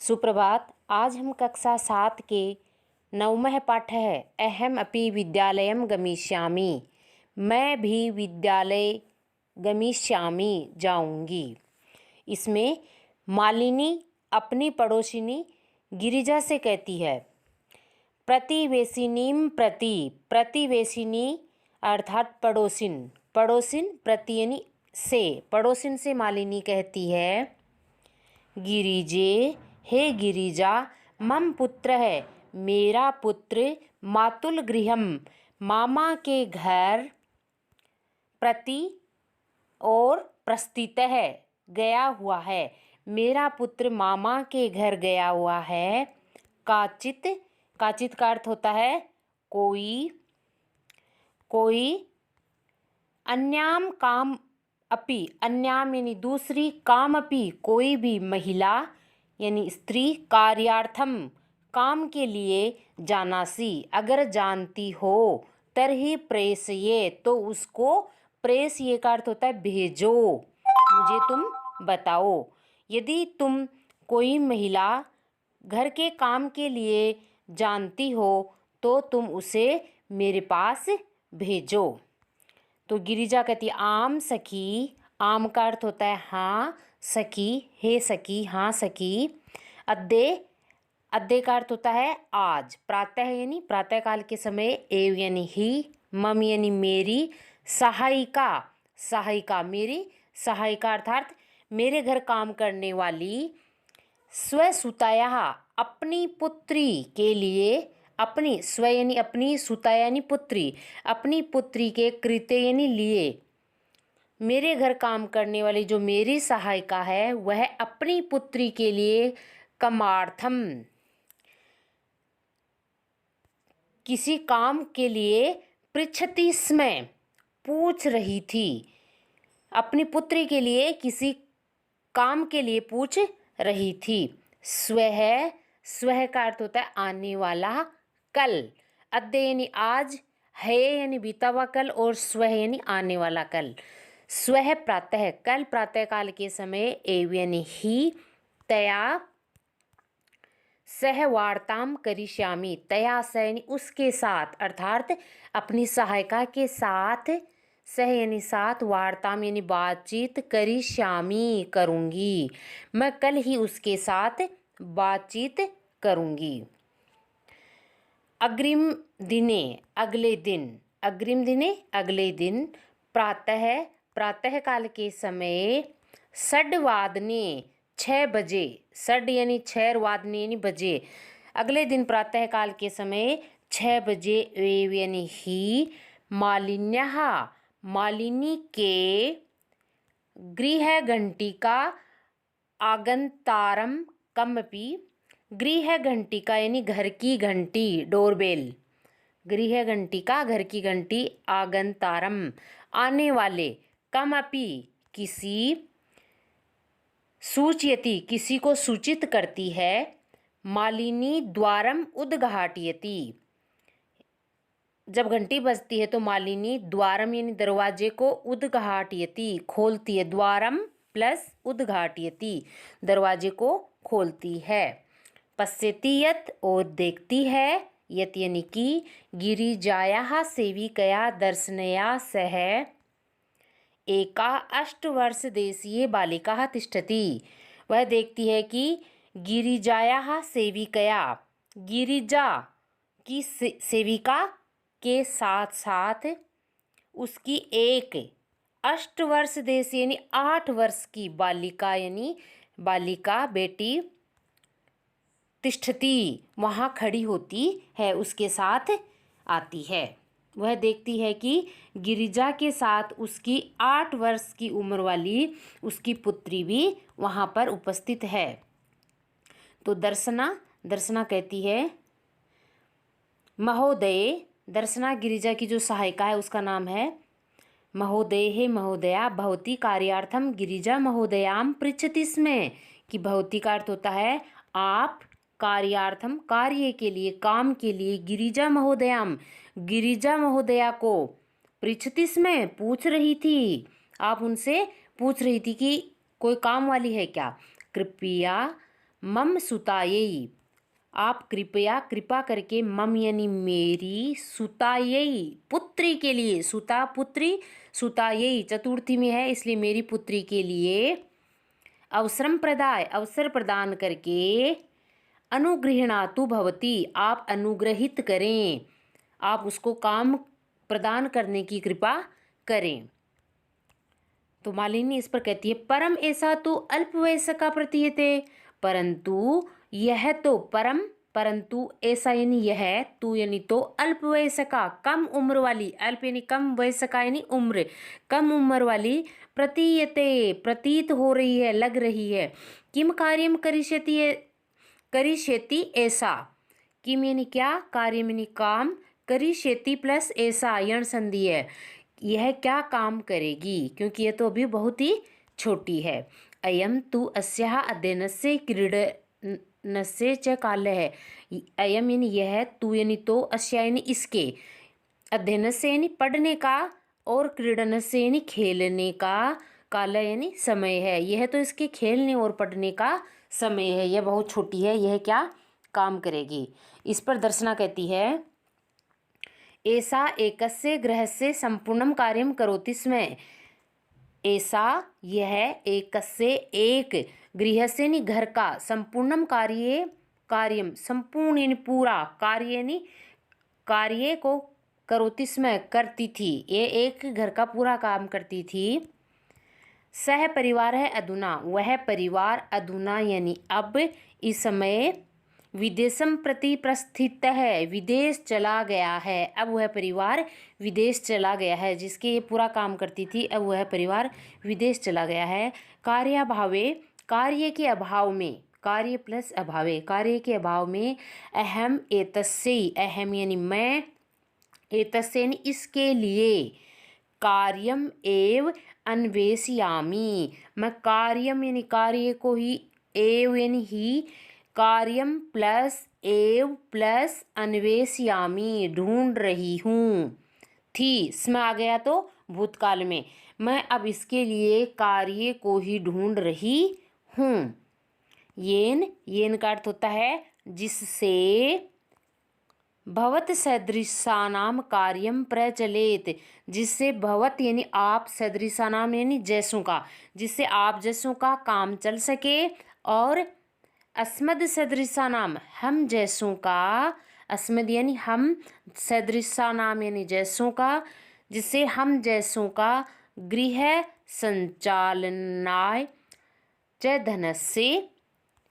सुप्रभात। आज हम कक्षा 7 के 9वें पाठ है अहम अपि विद्यालयम गमिष्यामि। मैं भी विद्यालय गमिष्यामि जाऊंगी। इसमें मालिनी अपनी पड़ोसिनी गिरिजा से कहती है प्रतिवेशिनीम प्रति। प्रतिवेशिनी अर्थात पड़ोसिन, पड़ोसिन प्रति यानी से, पड़ोसिन से मालिनी कहती है गिरिजे, हे गिरिजा, मम पुत्र है, मेरा पुत्र मातुल गृहम, मामा के घर, प्रति और प्रस्थित है, गया हुआ है। मेरा पुत्र मामा के घर गया हुआ है। काचित, काचित का अर्थ होता है कोई, कोई। अन्याम काम अपि, अन्याम यानी दूसरी, काम अपि कोई भी महिला यानी स्त्री, कार्यार्थम काम के लिए, जानासी अगर जानती हो, तरही प्रेषये तो उसको, प्रेषये का अर्थ होता है भेजो, मुझे तुम बताओ। यदि तुम कोई महिला घर के काम के लिए जानती हो तो तुम उसे मेरे पास भेजो। तो गिरिजा कहती है आम सखी, आम का अर्थ होता है हाँ सखी, हे सखी, हाँ सखी। अद्य, अद्य का अर्थ होता है आज। प्रातः यानी प्रातः काल के समय, एव यानी ही, मम यानी मेरी, सहायिका, सहायिका मेरी सहायिका अर्थात मेरे घर काम करने वाली, स्वसुताया अपनी पुत्री के लिए, अपनी स्व यानी अपनी, सुता यानी पुत्री, अपनी पुत्री के कृत्य यानी लिए, मेरे घर काम करने वाली जो मेरी सहायिका है वह अपनी पुत्री के लिए कमार्थम, किसी काम के लिए, पृच्छति स्म पूछ रही थी, अपनी पुत्री के लिए किसी काम के लिए पूछ रही थी। स्वह, स्वह का अर्थ होता है आने वाला, कल। अद्य यानी आज, है यानी बीता हुआ कल, और स्वह यानी आने वाला कल। स्वह प्रातः, कल प्रातः काल के समय, एव यानी ही, तया सह वार्ताम करिष्यामि, तया सह यानी उसके साथ अर्थात अपनी सहायिका के साथ, सह यानी साथ, वार्ताम यानी बातचीत, करिष्यामि करूँगी, मैं कल ही उसके साथ बातचीत करूँगी। अग्रिम दिने अगले दिन, अग्रिम दिने अगले दिन, प्रातः प्रातः काल के समय, षड्वादने 6 बजे, षड यानी 6, वादने यानी बजे, अगले दिन प्रातः काल के समय 6 बजे, एव यानी ही, मालिन्यः मालिनी के, गृह घंटिका आगंतारम कमपि, गृह घंटिका यानी घर की घंटी, डोरबेल, गृह घंटिका घर की घंटी, आगंतारम आने वाले, कमपि किसी, सूचयति किसी को सूचित करती है, मालिनी द्वारम उद्घाटयति, जब घंटी बजती है तो मालिनी द्वारम यानी दरवाजे को, उद्घाटयति खोलती है, द्वारम प्लस उद्घाटयति दरवाजे को खोलती है। पश्यति यत् और देखती है, यत् यानी कि, गिरिजायाः सेविकया दर्शनया सह एका 8 वर्ष देशीय बालिका तिष्ठति, वह देखती है कि गिरिजायाः सेविकया, गिरिजा की सेविका के साथ साथ उसकी एक 8 वर्ष देशी यानी 8 वर्ष की बालिका यानी बालिका बेटी, तिष्ठति वहाँ खड़ी होती है, उसके साथ आती है। वह देखती है कि गिरिजा के साथ उसकी 8 वर्ष की उम्र वाली उसकी पुत्री भी वहाँ पर उपस्थित है। तो दर्शना, दर्शना कहती है महोदय, दर्शना गिरिजा की जो सहायिका है उसका नाम है महोदय, हे महोदया, भवती कार्यार्थम गिरिजा महोदयाम पृच्छति स्म, कि भवती का अर्थ होता है आप, कार्यार्थम कार्य के लिए, काम के लिए, गिरिजा महोदयाम गिरिजा महोदया को, पृच्छति स्म पूछ रही थी, आप उनसे पूछ रही थी कि कोई काम वाली है क्या। कृपया मम सुतायै, आप कृपया कृपा करके, मम यानी मेरी, सुतायै पुत्री के लिए, सुता पुत्री, सुतायै चतुर्थी में है इसलिए मेरी पुत्री के लिए, अवसरम प्रदाय अवसर प्रदान करके, अनुगृह्णातु भवती आप अनुग्रहित करें, आप उसको काम प्रदान करने की कृपा करें। तो मालिनी इस पर कहती है परम ऐसा तो अल्प वयस का प्रतीयते, परंतु यह तो परम, परंतु ऐसा यानी यह, तू यानी तो, अल्प वयस का कम उम्र वाली, अल्प यानी कम, वयस का यानी उम्र, कम उम्र वाली, प्रतीयते प्रतीत हो रही है, लग रही है, किम कार्यम करिष्यति ऐसा, किम यानी क्या, कार्य यानी काम, करिष्यति प्लस ऐसा यण संधि है, यह क्या काम करेगी, क्योंकि यह तो अभी बहुत ही छोटी है। अयम तु अस्याः अध्ययनस्य क्रीडनस्य च कालः है, अयम यानी यह, तू यानी तो, अस्या यानी इसके, अध्ययनस्य यानी पढ़ने का, और क्रीडनस्य यानी खेलने का, काल यानी समय है, यह तो इसके खेलने और पढ़ने का समय है, यह बहुत छोटी है, यह क्या काम करेगी। इस पर दर्शना कहती है ऐसा एकस्य गृहस्य संपूर्णम कार्यम करोति स्म, ऐसा यह एकस्य एक, गृहस्य यानी घर का, संपूर्णम कार्यम संपूर्ण यानी पूरा, कार्य यानी कार्य को, करोति स्म करती थी, ये एक घर का पूरा काम करती थी। सह परिवार है अधुना, वह परिवार अधुना यानी अब, इस समय, विदेशम प्रति प्रस्थित है, विदेश चला गया है, अब वह परिवार विदेश चला गया है, जिसके ये पूरा काम करती थी अब वह परिवार विदेश चला गया है। कार्याभावे कार्य के अभाव में, कार्य प्लस अभावे कार्य के अभाव में, अहम एतस्य, अहम यानी मैं, एतस्य यानी इसके लिए, कार्यम एव अन्वेषयामि, मैं कार्यम यानी कार्य को ही, एव यानी ही, कार्यम प्लस एव प्लस अन्वेषयामि ढूंढ रही हूँ, थी स्म आ गया तो भूतकाल में, मैं अब इसके लिए कार्य को ही ढूंढ रही हूँ। येन का अर्थ होता है जिससे, भवत सदृशानाम कार्यम प्रचलित, जिससे, भवत यानी आप, सदृशानाम यानी जैसों का, जिससे आप जैसों का काम चल सके, और अस्मद सदृशानाम हम जैसों का, अस्मद यानी हम, सदृशानाम यानी जैसों का, जिससे हम जैसों का, गृह संचालनाय च धनस्य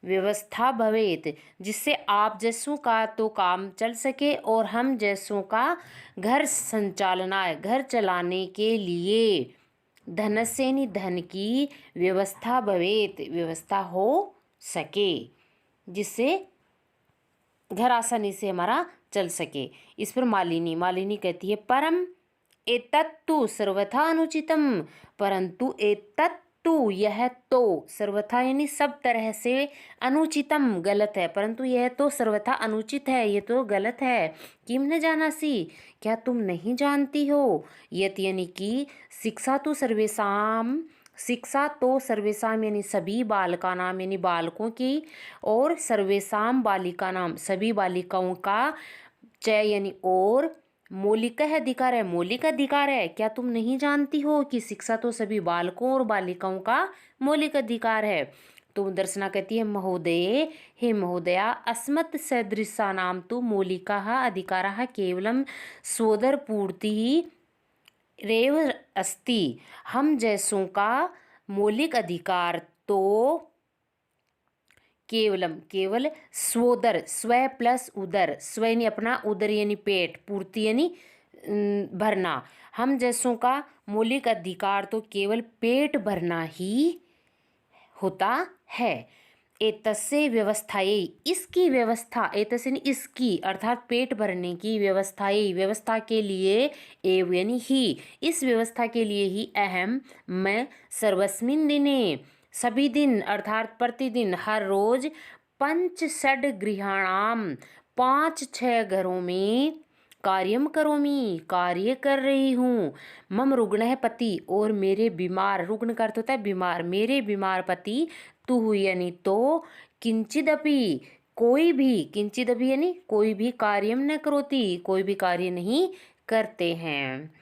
व्यवस्था भवेत, जिससे आप जैसों का तो काम चल सके, और हम जैसों का घर संचालनाय घर चलाने के लिए, धनस्य यानी धन की, व्यवस्था भवेत व्यवस्था हो सके, जिससे घर आसानी से हमारा चल सके। इस पर मालिनी कहती है परम एतत्तु सर्वथा अनुचितम, परंतु एतत्तु यह तो, सर्वथा यानी सब तरह से, अनुचितम गलत है, परंतु यह तो सर्वथा अनुचित है, ये तो गलत है। किम न जानासी, क्या तुम नहीं जानती हो, यत यानी कि, शिक्षा तो सर्वेशाम यानी सभी, बालका नाम यानी बालकों की, और सर्वेशाम बालिका नाम सभी बालिकाओं का, च यानी और, मौलिक अधिकार है, मौलिक अधिकार है, क्या तुम नहीं जानती हो कि शिक्षा तो सभी बालकों और बालिकाओं का मौलिक अधिकार है। तो दर्शना कहती है महोदये, हे महोदया, अस्मत् सदृशानां तु मौलिकाः अधिकाराः केवलं स्वोदरपूर्तिः रेव अस्ति, हम जैसों का मौलिक अधिकार तो केवल स्वोदर, स्व प्लस उदर, स्व यानी अपना, उदर यानी पेट, पूर्ति यानी भरना, हम जैसों का मौलिक अधिकार तो केवल पेट भरना ही होता है। एतस्य व्यवस्थायै, इसकी व्यवस्था, एतस्य यानी इसकी, अर्थात पेट भरने की, व्यवस्थायै व्यवस्था के लिए, एव यानी ही, इस व्यवस्था के लिए ही, अहम मैं, सर्वस्मिन् दिने सभी दिन, अर्थात प्रतिदिन, हर रोज, पंच षड गृहाणाम 5-6 घरों में, कार्यम करोमि कार्य कर रही हूँ, मम रुग्ण पति और मेरे बीमार, रुग्ण का अर्थ होता है बीमार, मेरे बीमार पति, तू यानी तो, किंचिदपि कोई भी, किंचिदपि यानी कोई भी कार्यम न करोति, कोई भी कार्य नहीं करते हैं।